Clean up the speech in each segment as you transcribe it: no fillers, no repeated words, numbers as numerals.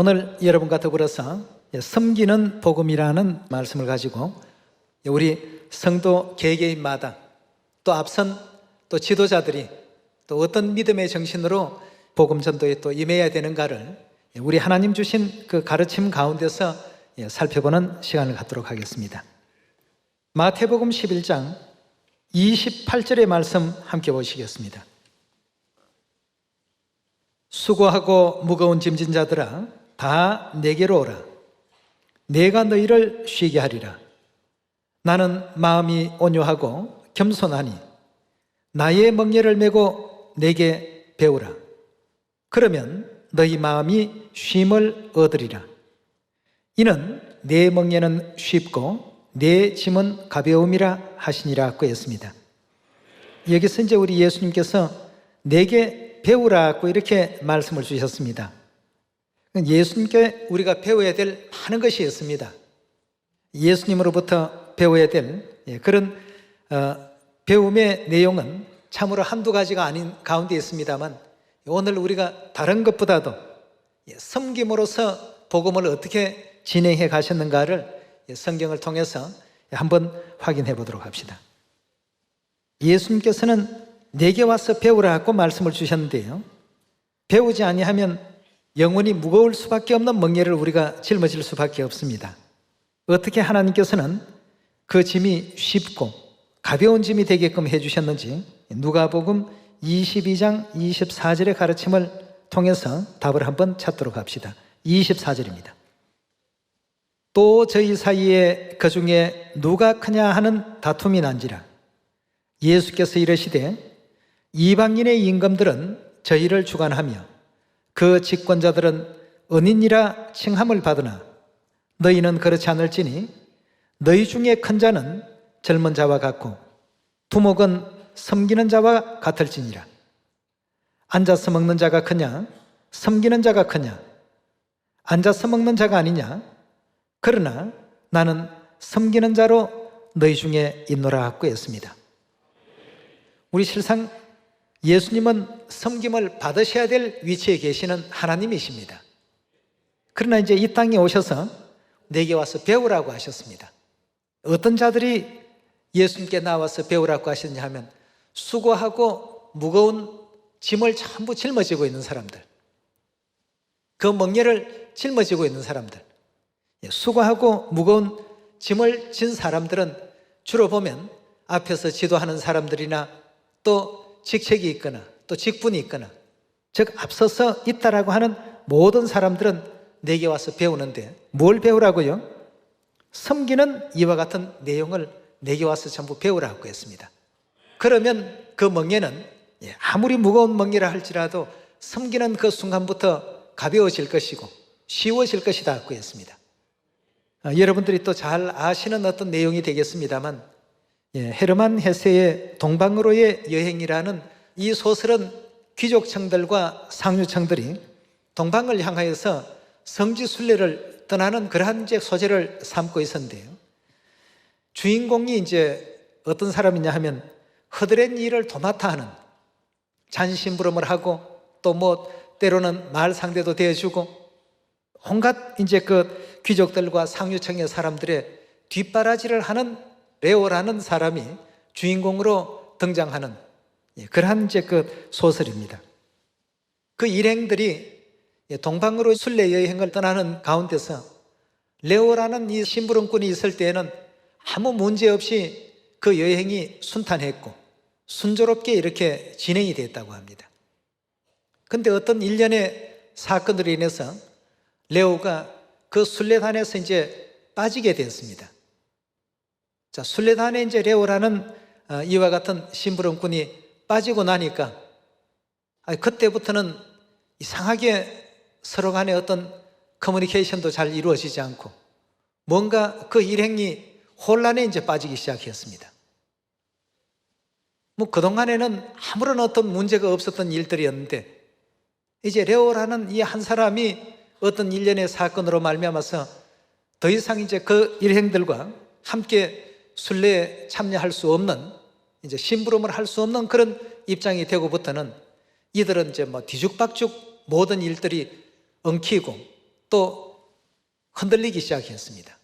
오늘 여러분과 더불어서 섬기는 복음이라는 말씀을 가지고 우리 성도 개개인마다 또 앞선 또 지도자들이 또 어떤 믿음의 정신으로 복음 전도에 또 임해야 되는가를 우리 하나님 주신 그 가르침 가운데서 살펴보는 시간을 갖도록 하겠습니다. 마태복음 11장 28절의 말씀 함께 보시겠습니다. 수고하고 무거운 짐진 자들아 다 내게로 오라. 내가 너희를 쉬게 하리라. 나는 마음이 온유하고 겸손하니 나의 멍에를 메고 내게 배우라. 그러면 너희 마음이 쉼을 얻으리라. 이는 내 멍에는 쉽고 내 짐은 가벼움이라 하시니라고 했습니다. 여기서 이제 우리 예수님께서 내게 배우라고 이렇게 말씀을 주셨습니다. 예수님께 우리가 배워야 될 많은 것이 있습니다. 예수님으로부터 배워야 될 그런 배움의 내용은 참으로 한두 가지가 아닌 가운데 있습니다만, 오늘 우리가 다른 것보다도 섬김으로써 복음을 어떻게 진행해 가셨는가를 성경을 통해서 한번 확인해 보도록 합시다. 예수님께서는 내게 와서 배우라고 말씀을 주셨는데요, 배우지 아니하면 영혼이 무거울 수밖에 없는 멍에를 우리가 짊어질 수밖에 없습니다. 어떻게 하나님께서는 그 짐이 쉽고 가벼운 짐이 되게끔 해주셨는지 누가복음 22장 24절의 가르침을 통해서 답을 한번 찾도록 합시다. 24절입니다. 또 저희 사이에 그 중에 누가 크냐 하는 다툼이 난지라. 예수께서 이르시되 이방인의 임금들은 저희를 주관하며 그 집권자들은 은인이라 칭함을 받으나 너희는 그렇지 않을지니 너희 중에 큰 자는 젊은 자와 같고 두목은 섬기는 자와 같을지니라. 앉아서 먹는 자가 크냐 섬기는 자가 크냐? 앉아서 먹는 자가 아니냐? 그러나 나는 섬기는 자로 너희 중에 있노라 하고 했습니다. 우리 실상 예수님은 섬김을 받으셔야 될 위치에 계시는 하나님이십니다. 그러나 이제 이 땅에 오셔서 내게 와서 배우라고 하셨습니다. 어떤 자들이 예수님께 나와서 배우라고 하셨냐 하면 수고하고 무거운 짐을 전부 짊어지고 있는 사람들, 그 멍에를 짊어지고 있는 사람들, 수고하고 무거운 짐을 진 사람들은 주로 보면 앞에서 지도하는 사람들이나 또 직책이 있거나 또 직분이 있거나, 즉 앞서서 있다라고 하는 모든 사람들은 내게 와서 배우는데 뭘 배우라고요? 섬기는 이와 같은 내용을 내게 와서 전부 배우라고 했습니다. 그러면 그 멍에는 아무리 무거운 멍이라 할지라도 섬기는 그 순간부터 가벼워질 것이고 쉬워질 것이다 고 했습니다. 여러분들이 또 잘 아시는 어떤 내용이 되겠습니다만, 헤르만 헤세의 동방으로의 여행이라는 이 소설은 귀족층들과 상류층들이 동방을 향하여서 성지 순례를 떠나는 그러한 이제 소재를 삼고 있었는데요, 주인공이 이제 어떤 사람이냐 하면 허드렛 일을 도맡아 하는, 잔심부름을 하고 또 뭐 때로는 말 상대도 대해주고 온갖 이제 그 귀족들과 상류층의 사람들의 뒷바라지를 하는 레오라는 사람이 주인공으로 등장하는 그러한 이제 그 소설입니다. 그 일행들이 동방으로 순례 여행을 떠나는 가운데서 레오라는 이 심부름꾼이 있을 때에는 아무 문제 없이 그 여행이 순탄했고 순조롭게 이렇게 진행이 됐다고 합니다. 그런데 어떤 일련의 사건으로 인해서 레오가 그 순례단에서 이제 빠지게 됐습니다. 자, 순례단에 이제 레오라는 이와 같은 심부름꾼이 빠지고 나니까 그때부터는 이상하게 서로 간의 어떤 커뮤니케이션도 잘 이루어지지 않고 뭔가 그 일행이 혼란에 이제 빠지기 시작했습니다. 뭐 그동안에는 아무런 어떤 문제가 없었던 일들이었는데 이제 레오라는 이 한 사람이 어떤 일련의 사건으로 말미암아서 더 이상 이제 그 일행들과 함께 순례에 참여할 수 없는, 이제 심부름을 할 수 없는 그런 입장이 되고부터는 이들은 이제 뭐 뒤죽박죽 모든 일들이 엉키고 또 흔들리기 시작했습니다.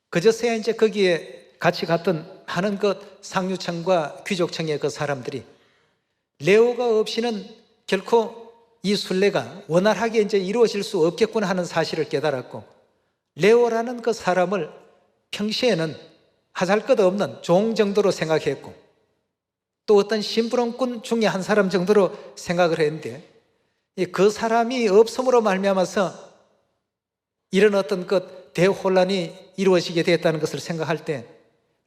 그저서야 이제 거기에 같이 갔던 많은 그 상류층과 귀족층의 그 사람들이 레오가 없이는 결코 이 순례가 원활하게 이제 이루어질 수 없겠구나 하는 사실을 깨달았고, 레오라는 그 사람을 평시에는 하잘것없는 종 정도로 생각했고, 또 어떤 심부름꾼 중에 한 사람 정도로 생각을 했는데, 그 사람이 없음으로 말미암아서 이런 어떤 그 대혼란이 이루어지게 되었다는 것을 생각할 때,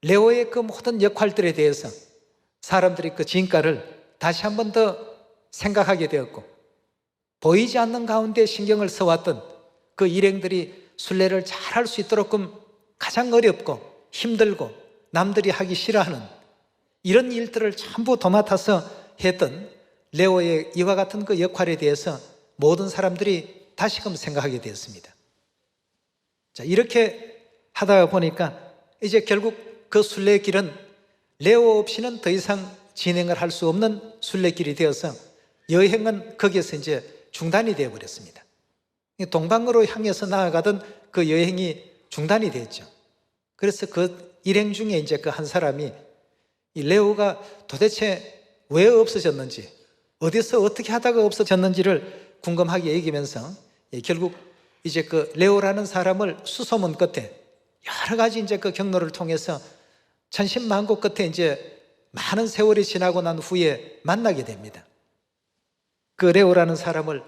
레오의 그 모든 역할들에 대해서 사람들이 그 진가를 다시 한 번 더 생각하게 되었고, 보이지 않는 가운데 신경을 써왔던 그 일행들이 순례를 잘 할 수 있도록끔 가장 어렵고 힘들고 남들이 하기 싫어하는 이런 일들을 전부 도맡아서 했던 레오의 이와 같은 그 역할에 대해서 모든 사람들이 다시금 생각하게 되었습니다. 자, 이렇게 하다가 보니까 이제 결국 그 순례길은 레오 없이는 더 이상 진행을 할 수 없는 순례길이 되어서 여행은 거기에서 이제 중단이 되어 버렸습니다. 동방으로 향해서 나아가던 그 여행이 중단이 됐죠. 그래서 그 일행 중에 이제 그 한 사람이 이 레오가 도대체 왜 없어졌는지, 어디서 어떻게 하다가 없어졌는지를 궁금하게 여기면서 결국 이제 그 레오라는 사람을 수소문 끝에 여러 가지 이제 그 경로를 통해서 천신만고 끝에 이제 많은 세월이 지나고 난 후에 만나게 됩니다. 그 레오라는 사람을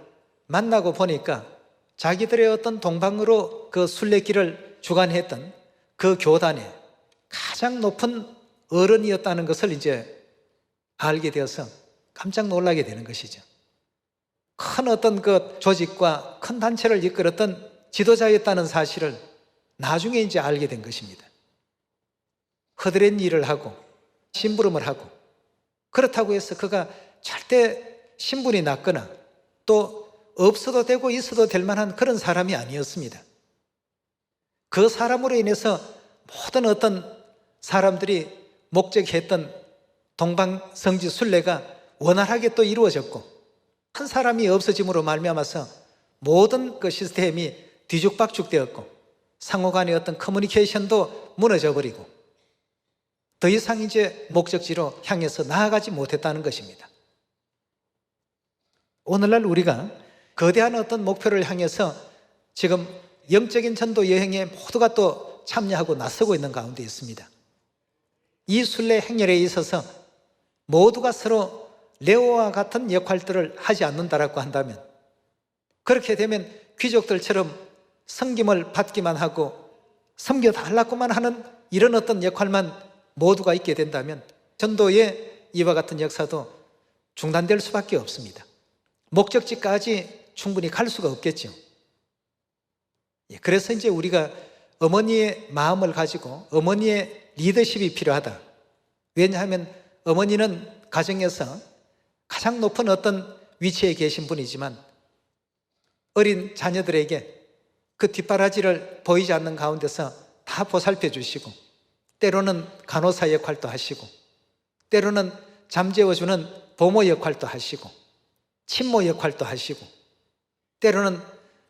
만나고 보니까 자기들의 어떤 동방으로 그 순례길을 주관했던 그 교단의 가장 높은 어른이었다는 것을 이제 알게 되어서 깜짝 놀라게 되는 것이죠. 큰 어떤 그 조직과 큰 단체를 이끌었던 지도자였다는 사실을 나중에 이제 알게 된 것입니다. 허드렛 일을 하고 심부름을 하고, 그렇다고 해서 그가 절대 신분이 낮거나 또 없어도 되고 있어도 될 만한 그런 사람이 아니었습니다. 그 사람으로 인해서 모든 어떤 사람들이 목적했던 동방성지 순례가 원활하게 또 이루어졌고, 한 사람이 없어짐으로 말미암아서 모든 그 시스템이 뒤죽박죽 되었고, 상호간의 어떤 커뮤니케이션도 무너져 버리고 더 이상 이제 목적지로 향해서 나아가지 못했다는 것입니다. 오늘날 우리가 거대한 어떤 목표를 향해서 지금 영적인 전도 여행에 모두가 또 참여하고 나서고 있는 가운데 있습니다. 이 순례 행렬에 있어서 모두가 서로 레오와 같은 역할들을 하지 않는다라고 한다면, 그렇게 되면 귀족들처럼 섬김을 받기만 하고 섬겨달라고만 하는 이런 어떤 역할만 모두가 있게 된다면 전도의 이와 같은 역사도 중단될 수밖에 없습니다. 목적지까지 충분히 갈 수가 없겠죠. 그래서 이제 우리가 어머니의 마음을 가지고 어머니의 리더십이 필요하다. 왜냐하면 어머니는 가정에서 가장 높은 어떤 위치에 계신 분이지만 어린 자녀들에게 그 뒷바라지를 보이지 않는 가운데서 다 보살펴 주시고, 때로는 간호사 역할도 하시고, 때로는 잠재워주는 보모 역할도 하시고, 친모 역할도 하시고, 때로는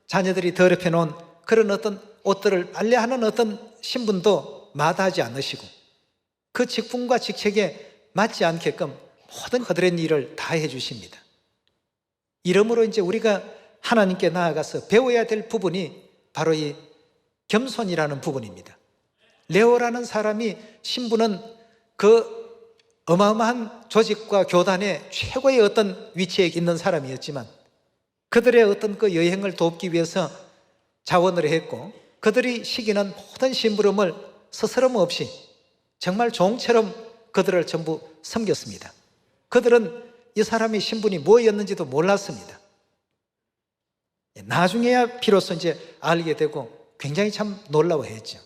자녀들이 더럽혀 놓은 그런 어떤 옷들을 빨래하는 어떤 신분도 마다하지 않으시고, 그 직분과 직책에 맞지 않게끔 모든 허드렛 일을 다 해주십니다. 이러므로 이제 우리가 하나님께 나아가서 배워야 될 부분이 바로 이 겸손이라는 부분입니다. 레오라는 사람이 신분은 그 어마어마한 조직과 교단의 최고의 어떤 위치에 있는 사람이었지만, 그들의 어떤 그 여행을 돕기 위해서 자원을 했고, 그들이 시키는 모든 심부름을 스스럼 없이 정말 종처럼 그들을 전부 섬겼습니다. 그들은 이 사람의 신분이 뭐였는지도 몰랐습니다. 나중에야 비로소 이제 알게 되고 굉장히 참 놀라워했죠.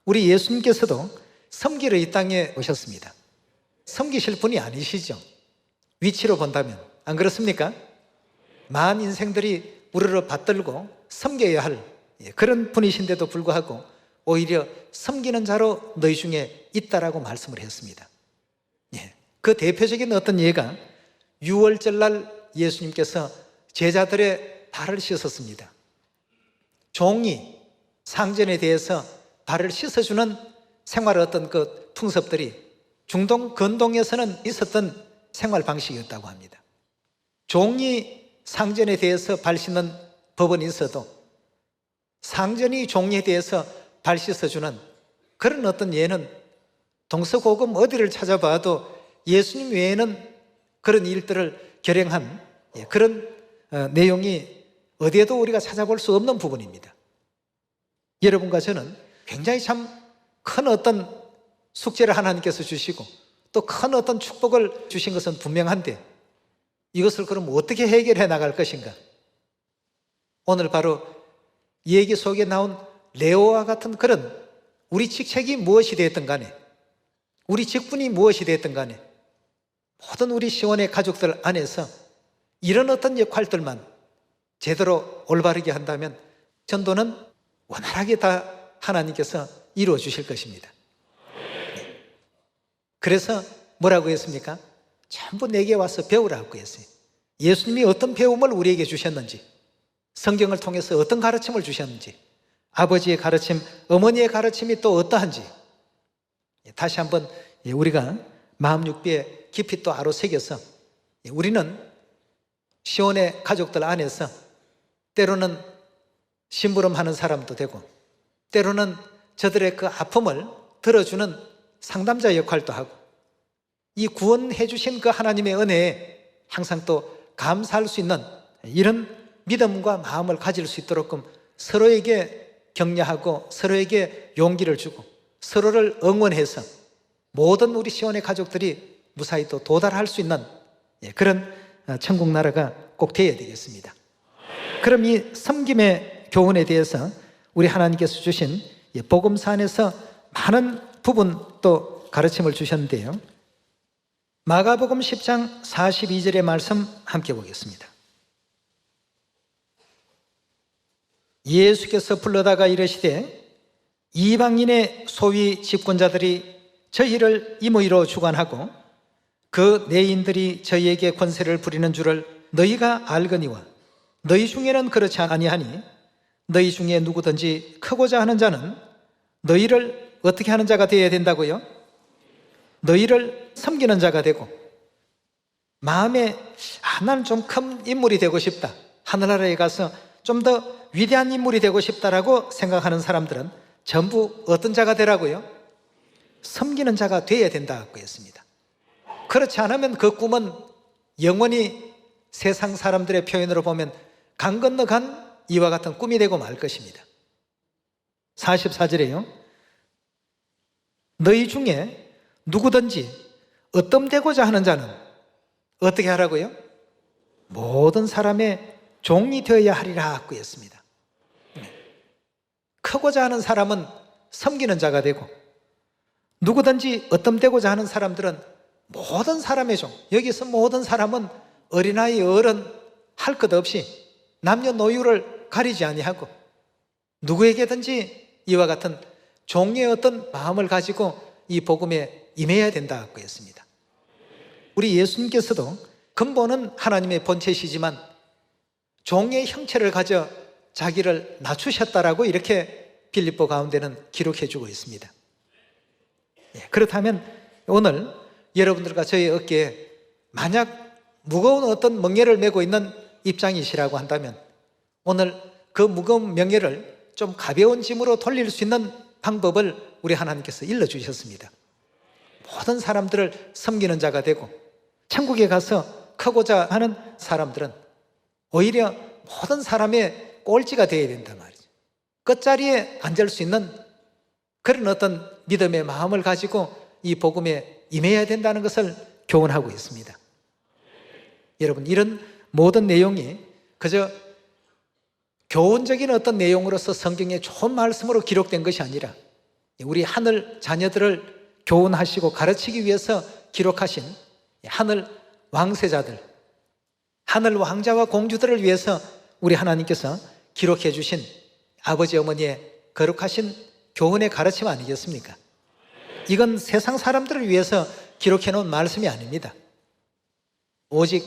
우리 예수님께서도 섬기러 이 땅에 오셨습니다. 섬기실 분이 아니시죠. 위치로 본다면. 안 그렇습니까? 많은 인생들이 우르르 받들고 섬겨야 할 그런 분이신데도 불구하고 오히려 섬기는 자로 너희 중에 있다라고 말씀을 했습니다. 그 대표적인 어떤 예가 유월절 날 예수님께서 제자들의 발을 씻었습니다. 종이 상전에 대해서 발을 씻어주는 생활의 어떤 그 풍습들이 중동 근동에서는 있었던 생활 방식이었다고 합니다. 종이 상전에 대해서 발 씻는 법은 있어도 상전이 종에 대해서 발 씻어주는 그런 어떤 예는 동서고금 어디를 찾아봐도 예수님 외에는 그런 일들을 결행한 그런 내용이 어디에도 우리가 찾아볼 수 없는 부분입니다. 여러분과 저는 굉장히 참 큰 어떤 숙제를 하나님께서 주시고 또 큰 어떤 축복을 주신 것은 분명한데 이것을 그럼 어떻게 해결해 나갈 것인가? 오늘 바로 얘기 속에 나온 레오와 같은 그런 우리 직책이 무엇이 되었든 간에 우리 직분이 무엇이 되었든 간에 모든 우리 시원의 가족들 안에서 이런 어떤 역할들만 제대로 올바르게 한다면 전도는 원활하게 다 하나님께서 이루어 주실 것입니다. 그래서 뭐라고 했습니까? 전부 내게 와서 배우라고 했어요. 예수님이 어떤 배움을 우리에게 주셨는지, 성경을 통해서 어떤 가르침을 주셨는지, 아버지의 가르침, 어머니의 가르침이 또 어떠한지 다시 한번 우리가 마음 육비에 깊이 또 아로새겨서 우리는 시온의 가족들 안에서 때로는 심부름하는 사람도 되고 때로는 저들의 그 아픔을 들어주는 상담자 역할도 하고 이 구원해 주신 그 하나님의 은혜에 항상 또 감사할 수 있는 이런 믿음과 마음을 가질 수 있도록 서로에게 격려하고 서로에게 용기를 주고 서로를 응원해서 모든 우리 시온의 가족들이 무사히 또 도달할 수 있는 그런 천국 나라가 꼭 되어야 되겠습니다. 그럼 이 섬김의 교훈에 대해서 우리 하나님께서 주신 복음서 안에서 많은 부분 또 가르침을 주셨는데요. 마가복음 10장 42절의 말씀 함께 보겠습니다. 예수께서 불러다가 이르시되 이방인의 소위 집권자들이 저희를 임의로 주관하고 그 내인들이 저희에게 권세를 부리는 줄을 너희가 알거니와 너희 중에는 그렇지 아니하니 너희 중에 누구든지 크고자 하는 자는 너희를 어떻게 하는 자가 되어야 된다고요? 너희를 섬기는 자가 되고 마음에 나는 좀 큰 인물이 되고 싶다, 하늘나라에 가서 좀 더 위대한 인물이 되고 싶다라고 생각하는 사람들은 전부 어떤 자가 되라고요? 섬기는 자가 되어야 된다고 했습니다. 그렇지 않으면 그 꿈은 영원히 세상 사람들의 표현으로 보면 강 건너 간 이와 같은 꿈이 되고 말 것입니다. 44절에요. 너희 중에 누구든지 어떤 되고자 하는 자는 어떻게 하라고요? 모든 사람의 종이 되어야 하리라 하고 했습니다. 크고자 하는 사람은 섬기는 자가 되고 누구든지 어떤 되고자 하는 사람들은 모든 사람의 종, 여기서 모든 사람은 어린아이, 어른 할 것 없이 남녀노유를 가리지 아니하고 누구에게든지 이와 같은 종의 어떤 마음을 가지고 이 복음에 임해야 된다고 했습니다. 우리 예수님께서도 근본은 하나님의 본체시지만 종의 형체를 가져 자기를 낮추셨다라고 이렇게 빌립보 가운데는 기록해 주고 있습니다. 그렇다면 오늘 여러분들과 저의 어깨에 만약 무거운 어떤 멍에를 메고 있는 입장이시라고 한다면 오늘 그 무거운 멍에를 좀 가벼운 짐으로 돌릴 수 있는 방법을 우리 하나님께서 일러주셨습니다. 모든 사람들을 섬기는 자가 되고 천국에 가서 크고자 하는 사람들은 오히려 모든 사람의 꼴찌가 되어야 된단 말이죠. 끝자리에 앉을 수 있는 그런 어떤 믿음의 마음을 가지고 이 복음에 임해야 된다는 것을 교훈하고 있습니다. 여러분, 이런 모든 내용이 그저 교훈적인 어떤 내용으로서 성경의 좋은 말씀으로 기록된 것이 아니라 우리 하늘 자녀들을 교훈하시고 가르치기 위해서 기록하신 하늘 왕세자들, 하늘 왕자와 공주들을 위해서 우리 하나님께서 기록해 주신 아버지 어머니의 거룩하신 교훈의 가르침 아니겠습니까? 이건 세상 사람들을 위해서 기록해 놓은 말씀이 아닙니다. 오직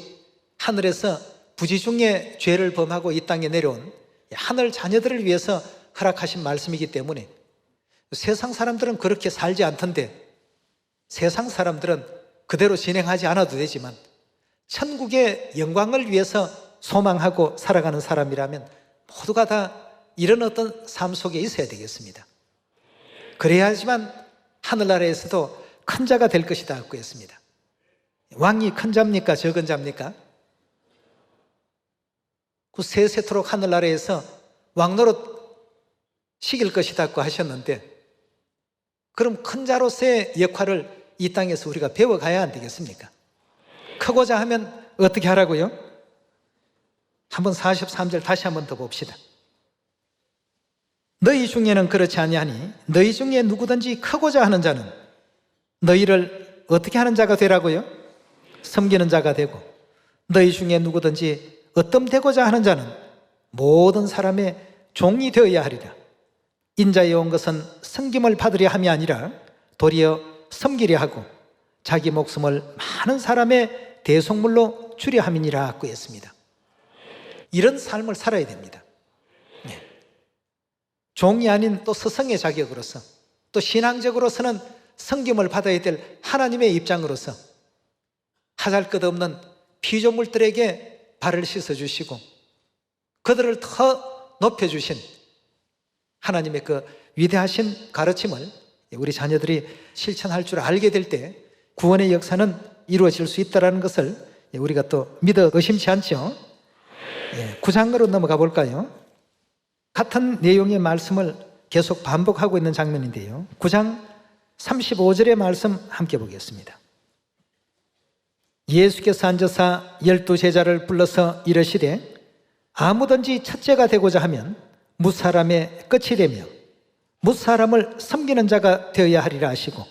하늘에서 부지중에 죄를 범하고 이 땅에 내려온 하늘 자녀들을 위해서 허락하신 말씀이기 때문에 세상 사람들은 그렇게 살지 않던데 세상 사람들은 그대로 진행하지 않아도 되지만 천국의 영광을 위해서 소망하고 살아가는 사람이라면 모두가 다 이런 어떤 삶 속에 있어야 되겠습니다. 그래야지만 하늘나라에서도 큰 자가 될 것이다 하고 했습니다. 왕이 큰 자입니까? 적은 자입니까? 그 세세토록 하늘나라에서 왕노릇 시킬 것이다 고 하셨는데 그럼 큰 자로서의 역할을 이 땅에서 우리가 배워가야 안 되겠습니까? 크고자 하면 어떻게 하라고요? 한번 43절 다시 한번 더 봅시다. 너희 중에는 그렇지 아니하니 너희 중에 누구든지 크고자 하는 자는 너희를 어떻게 하는 자가 되라고요? 섬기는 자가 되고 너희 중에 누구든지 어떤되고자 하는 자는 모든 사람의 종이 되어야 하리라. 인자에 온 것은 섬김을 받으려 함이 아니라 도리어 섬기려 하고 자기 목숨을 많은 사람의 대속물로 주려 함이니라 하고 했습니다. 이런 삶을 살아야 됩니다. 네. 종이 아닌 또 스승의 자격으로서 또 신앙적으로서는 섬김을 받아야 될 하나님의 입장으로서 하잘것없는 피조물들에게 발을 씻어주시고 그들을 더 높여주신 하나님의 그 위대하신 가르침을 우리 자녀들이 실천할 줄 알게 될 때 구원의 역사는 이루어질 수 있다는 것을 우리가 또 믿어 의심치 않죠. 9장으로 넘어가 볼까요? 같은 내용의 말씀을 계속 반복하고 있는 장면인데요. 9장 35절의 말씀 함께 보겠습니다. 예수께서 앉으사 12제자를 불러서 이르시되 아무든지 첫째가 되고자 하면 무사람의 끝이 되며 무사람을 섬기는 자가 되어야 하리라 하시고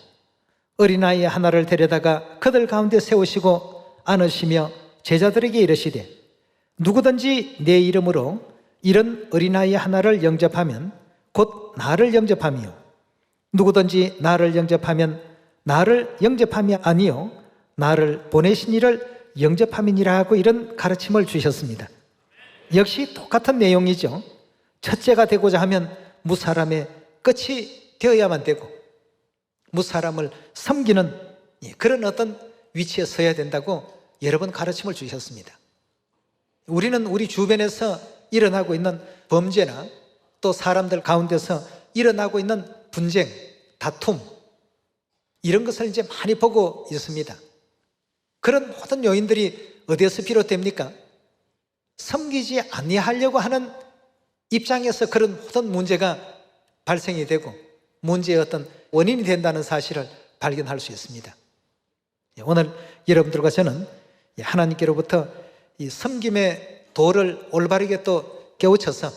어린아이 하나를 데려다가 그들 가운데 세우시고 안으시며 제자들에게 이르시되 누구든지 내 이름으로 이런 어린아이 하나를 영접하면 곧 나를 영접하며 누구든지 나를 영접하면 나를 영접함이 아니요 나를 보내신 이를 영접함이니라 하고 이런 가르침을 주셨습니다. 역시 똑같은 내용이죠. 첫째가 되고자 하면 무사람의 끝이 되어야만 되고 무사람을 섬기는 그런 어떤 위치에 서야 된다고 여러 번 가르침을 주셨습니다. 우리는 우리 주변에서 일어나고 있는 범죄나 또 사람들 가운데서 일어나고 있는 분쟁, 다툼 이런 것을 이제 많이 보고 있습니다. 그런 모든 요인들이 어디에서 비롯됩니까? 섬기지 아니하려고 하는 입장에서 그런 모든 문제가 발생이 되고 문제의 어떤 원인이 된다는 사실을 발견할 수 있습니다. 오늘 여러분들과 저는 하나님께로부터 이 섬김의 도를 올바르게 또 깨우쳐서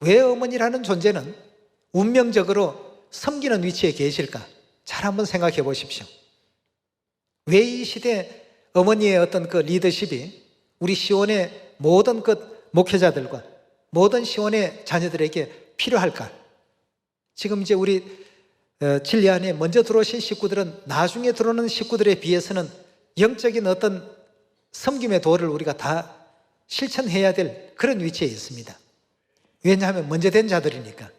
왜 어머니라는 존재는 운명적으로 섬기는 위치에 계실까? 잘 한번 생각해 보십시오. 왜 이 시대 어머니의 어떤 그 리더십이 우리 시온의 모든 그 목회자들과 모든 시온의 자녀들에게 필요할까? 지금 이제 우리 진리 안에 먼저 들어오신 식구들은 나중에 들어오는 식구들에 비해서는 영적인 어떤 섬김의 도를 우리가 다 실천해야 될 그런 위치에 있습니다. 왜냐하면 먼저 된 자들이니까.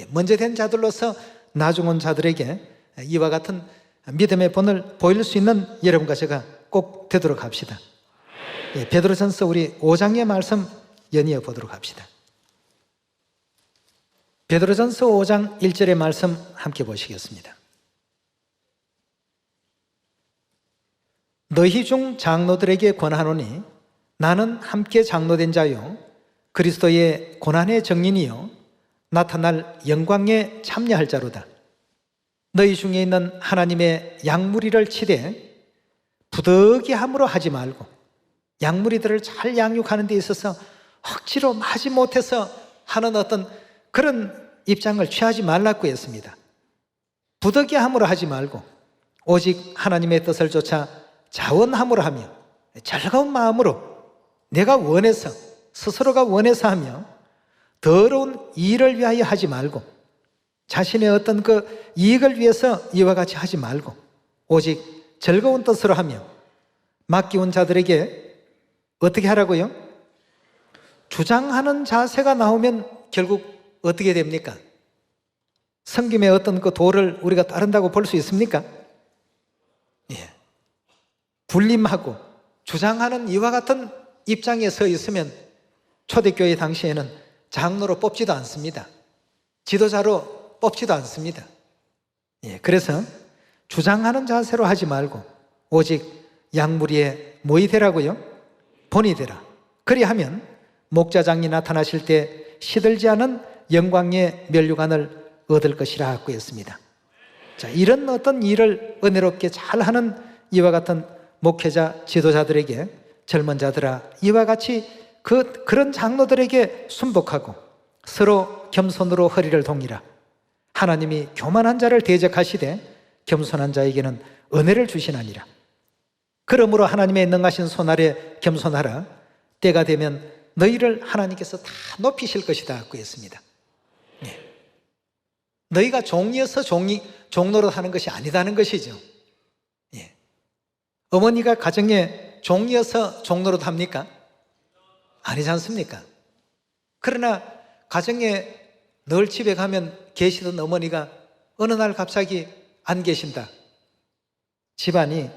먼저 된 자들로서 나중 온 자들에게 이와 같은 믿음의 본을 보일 수 있는 여러분과 제가 꼭 되도록 합시다. 베드로전서 우리 5장의 말씀 연이어 보도록 합시다. 베드로전서 5장 1절의 말씀 함께 보시겠습니다. 너희 중 장로들에게 권하노니 나는 함께 장로된 자요 그리스도의 고난의 정인이요 나타날 영광에 참여할 자로다. 너희 중에 있는 하나님의 양무리를 치되 부득이함으로 하지 말고 양무리들을 잘 양육하는 데 있어서 억지로 마지 못해서 하는 어떤 그런 입장을 취하지 말라고 했습니다. 부득이함으로 하지 말고 오직 하나님의 뜻을 쫓아 자원함으로 하며 즐거운 마음으로 내가 원해서 스스로가 원해서 하며 더러운 일을 위하여 하지 말고 자신의 어떤 그 이익을 위해서 이와 같이 하지 말고 오직 즐거운 뜻으로 하며 맡기운 자들에게 어떻게 하라고요? 주장하는 자세가 나오면 결국 어떻게 됩니까? 섬김의 어떤 그 도를 우리가 따른다고 볼 수 있습니까? 예. 군림하고 주장하는 이와 같은 입장에 서 있으면 초대교회 당시에는 장로로 뽑지도 않습니다. 지도자로 뽑지도 않습니다. 예. 그래서 주장하는 자세로 하지 말고 오직 양무리에 뭐이 되라고요? 본이 되라. 그리하면 목자장이 나타나실 때 시들지 않은 영광의 면류관을 얻을 것이라 하고 했습니다. 자, 이런 어떤 일을 은혜롭게 잘하는 이와 같은 목회자 지도자들에게 젊은 자들아 이와 같이 그런 장로들에게 순복하고 서로 겸손으로 허리를 동이라. 하나님이 교만한 자를 대적하시되 겸손한 자에게는 은혜를 주시나니라. 그러므로 하나님의 능하신 손 아래 겸손하라. 때가 되면 너희를 하나님께서 다 높이실 것이다 하고 했습니다. 네. 너희가 종이어서 종노릇 하는 것이 아니다는 것이죠. 예. 어머니가 가정에 종이어서 종노릇 합니까? 아니지 않습니까? 그러나 가정에 늘 집에 가면 계시던 어머니가 어느 날 갑자기 안 계신다. 집안이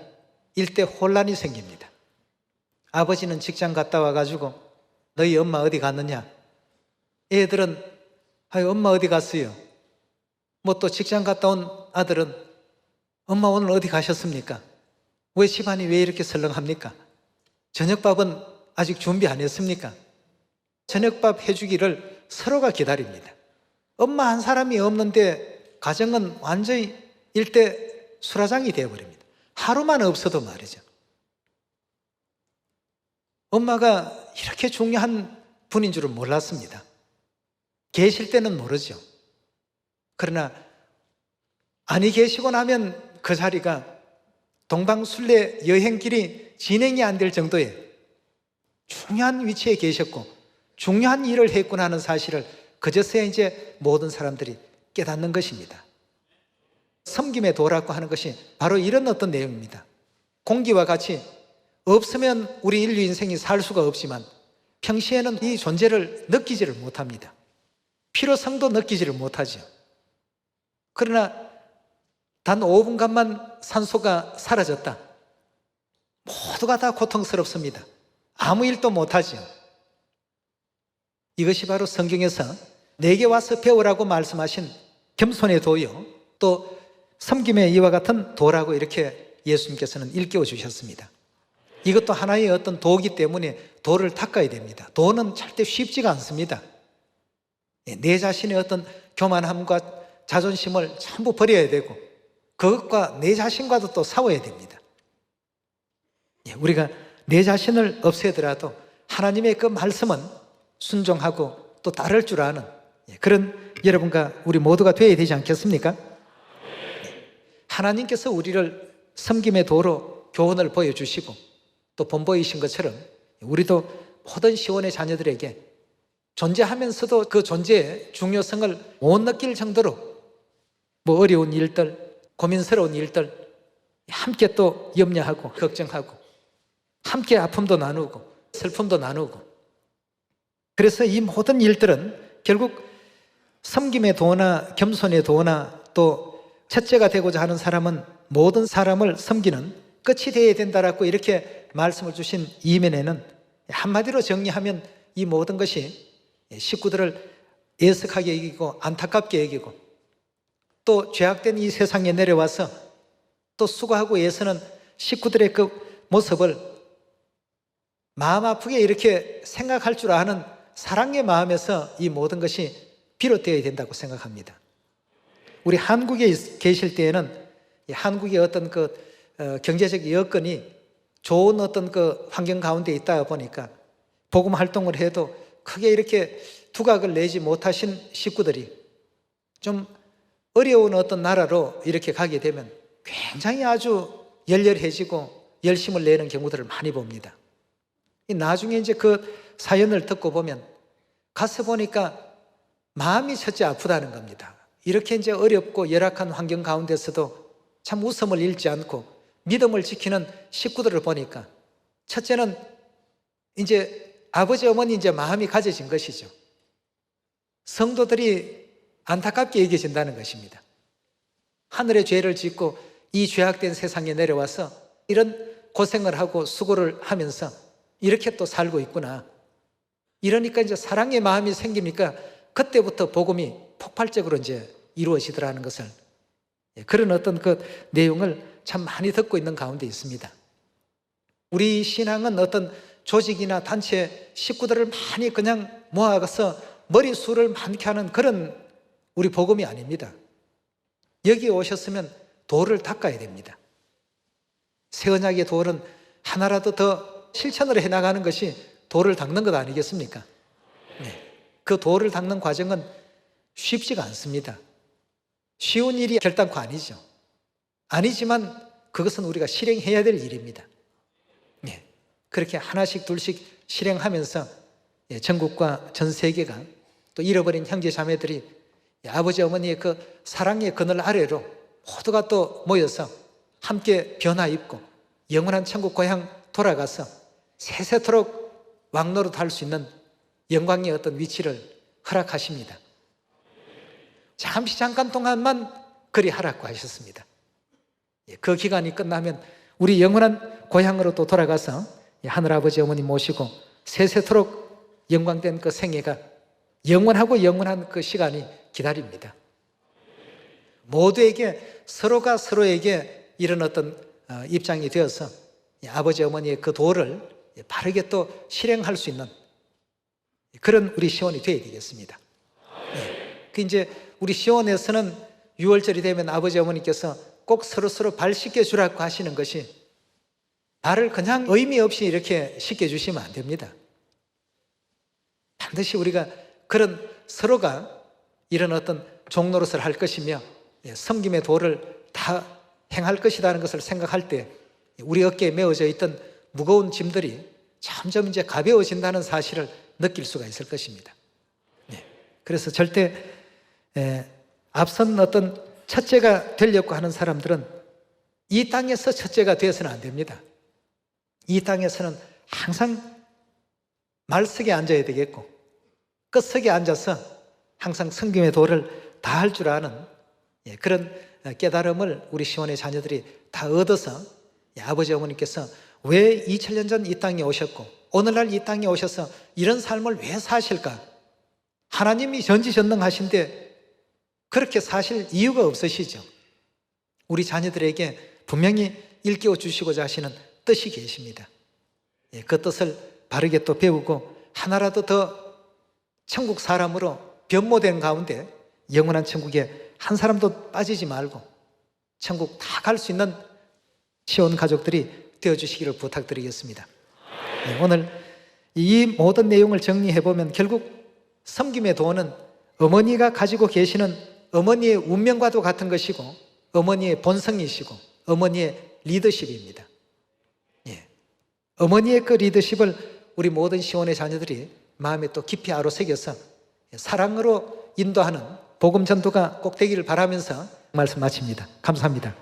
일대 혼란이 생깁니다. 아버지는 직장 갔다 와가지고 너희 엄마 어디 갔느냐? 애들은 엄마 어디 갔어요? 뭐 또 직장 갔다 온 아들은 엄마 오늘 어디 가셨습니까? 왜 집안이 왜 이렇게 설렁합니까? 저녁밥은 아직 준비 안 했습니까? 저녁밥 해주기를 서로가 기다립니다. 엄마 한 사람이 없는데 가정은 완전히 일대 수라장이 되어버립니다. 하루만 없어도 말이죠. 엄마가 이렇게 중요한 분인 줄은 몰랐습니다. 계실 때는 모르죠. 그러나 아니 계시고 나면 그 자리가 동방순례 여행길이 진행이 안 될 정도의 중요한 위치에 계셨고 중요한 일을 했구나 하는 사실을 그제서야 이제 모든 사람들이 깨닫는 것입니다. 섬김의 도라고 하는 것이 바로 이런 어떤 내용입니다. 공기와 같이 없으면 우리 인류 인생이 살 수가 없지만 평시에는 이 존재를 느끼지를 못합니다. 필요성도 느끼지를 못하죠. 그러나 단 5분간만 산소가 사라졌다. 모두가 다 고통스럽습니다. 아무 일도 못하죠. 이것이 바로 성경에서 내게 와서 배우라고 말씀하신 겸손의 도요, 또 섬김의 이와 같은 도라고 이렇게 예수님께서는 일깨워 주셨습니다. 이것도 하나의 어떤 도이기 때문에 도를 닦아야 됩니다. 도는 절대 쉽지가 않습니다. 내 자신의 어떤 교만함과 자존심을 전부 버려야 되고 그것과 내 자신과도 또 싸워야 됩니다. 우리가 내 자신을 없애더라도 하나님의 그 말씀은 순종하고 또 따를 줄 아는 그런 여러분과 우리 모두가 되어야 되지 않겠습니까? 하나님께서 우리를 섬김의 도로 교훈을 보여주시고 또 본보이신 것처럼 우리도 모든 시온의 자녀들에게 존재하면서도 그 존재의 중요성을 못 느낄 정도로 뭐 어려운 일들, 고민스러운 일들 함께 또 염려하고 걱정하고 함께 아픔도 나누고 슬픔도 나누고 그래서 이 모든 일들은 결국 섬김의 도나 겸손의 도나 또 첫째가 되고자 하는 사람은 모든 사람을 섬기는 끝이 되어야 된다라고 이렇게 말씀을 주신 이면에는 한마디로 정리하면 이 모든 것이 식구들을 애석하게 여기고 안타깝게 여기고 또 죄악된 이 세상에 내려와서 또 수고하고 애쓰는 식구들의 그 모습을 마음 아프게 이렇게 생각할 줄 아는 사랑의 마음에서 이 모든 것이 비롯되어야 된다고 생각합니다. 우리 한국에 계실 때에는 한국의 어떤 그 경제적 여건이 좋은 어떤 그 환경 가운데 있다 보니까 복음 활동을 해도 크게 이렇게 두각을 내지 못하신 식구들이 좀 어려운 어떤 나라로 이렇게 가게 되면 굉장히 아주 열렬해지고 열심을 내는 경우들을 많이 봅니다. 나중에 이제 그 사연을 듣고 보면 가서 보니까 마음이 첫째 아프다는 겁니다. 이렇게 이제 어렵고 열악한 환경 가운데서도 참 웃음을 잃지 않고 믿음을 지키는 식구들을 보니까 첫째는 이제 아버지 어머니 이제 마음이 가져진 것이죠. 성도들이 안타깝게 여겨진다는 것입니다. 하늘의 죄를 짓고 이 죄악된 세상에 내려와서 이런 고생을 하고 수고를 하면서 이렇게 또 살고 있구나. 이러니까 이제 사랑의 마음이 생기니까 그때부터 복음이 폭발적으로 이제 이루어지더라는 것을, 그런 어떤 그 내용을 참 많이 듣고 있는 가운데 있습니다. 우리 신앙은 어떤 조직이나 단체 식구들을 많이 그냥 모아서 머리수를 많게 하는 그런 우리 복음이 아닙니다. 여기 오셨으면 도를 닦아야 됩니다. 새 언약의 도는 하나라도 더 실천을 해나가는 것이 도를 닦는 것 아니겠습니까? 네. 그 도를 닦는 과정은 쉽지가 않습니다. 쉬운 일이 결단코 아니죠. 아니지만 그것은 우리가 실행해야 될 일입니다. 네. 그렇게 하나씩 둘씩 실행하면서 전국과 전 세계가 또 잃어버린 형제 자매들이 아버지 어머니의 그 사랑의 그늘 아래로 모두가 또 모여서 함께 변화 입고 영원한 천국 고향 돌아가서 세세토록 왕노릇 할 수 있는 영광의 어떤 위치를 허락하십니다. 잠깐 동안만 그리 하라고 하셨습니다. 그 기간이 끝나면 우리 영원한 고향으로 또 돌아가서 하늘아버지 어머니 모시고 세세토록 영광된 그 생애가 영원하고 영원한 그 시간이 기다립니다. 모두에게 서로가 서로에게 이런 어떤 입장이 되어서 아버지 어머니의 그 도를 바르게 또 실행할 수 있는 그런 우리 시원이 되어야 되겠습니다. 그 이제 우리 시원에서는 6월절이 되면 아버지 어머니께서 꼭 서로 발 씻겨 주라고 하시는 것이 발을 그냥 의미 없이 이렇게 씻겨 주시면 안 됩니다. 반드시 우리가 그런 서로가 이런 어떤 종노릇을 할 것이며 섬김의 도를 다 행할 것이라는 것을 생각할 때 우리 어깨에 메어져 있던 무거운 짐들이 점점 이제 가벼워진다는 사실을 느낄 수가 있을 것입니다. 그래서 절대 앞선 어떤 첫째가 되려고 하는 사람들은 이 땅에서 첫째가 되어서는 안 됩니다. 이 땅에서는 항상 말석에 앉아야 되겠고 끝석에 앉아서 항상 섬김의 도를 다 할 줄 아는 그런 깨달음을 우리 시원의 자녀들이 다 얻어서 아버지 어머니께서 왜 2000년 전 이 땅에 오셨고 오늘날 이 땅에 오셔서 이런 삶을 왜 사실까? 하나님이 전지전능하신데 그렇게 사실 이유가 없으시죠. 우리 자녀들에게 분명히 일깨워 주시고자 하시는 뜻이 계십니다. 그 뜻을 바르게 또 배우고 하나라도 더 천국 사람으로 변모된 가운데 영원한 천국에 한 사람도 빠지지 말고 천국 다 갈 수 있는 시온 가족들이 되어주시기를 부탁드리겠습니다. 오늘 이 모든 내용을 정리해보면 결국 섬김의 도는 어머니가 가지고 계시는 어머니의 운명과도 같은 것이고 어머니의 본성이시고 어머니의 리더십입니다. 어머니의 그 리더십을 우리 모든 시온의 자녀들이 마음에 또 깊이 아로새겨서 사랑으로 인도하는 복음 전도가 꼭 되기를 바라면서 말씀 마칩니다. 감사합니다.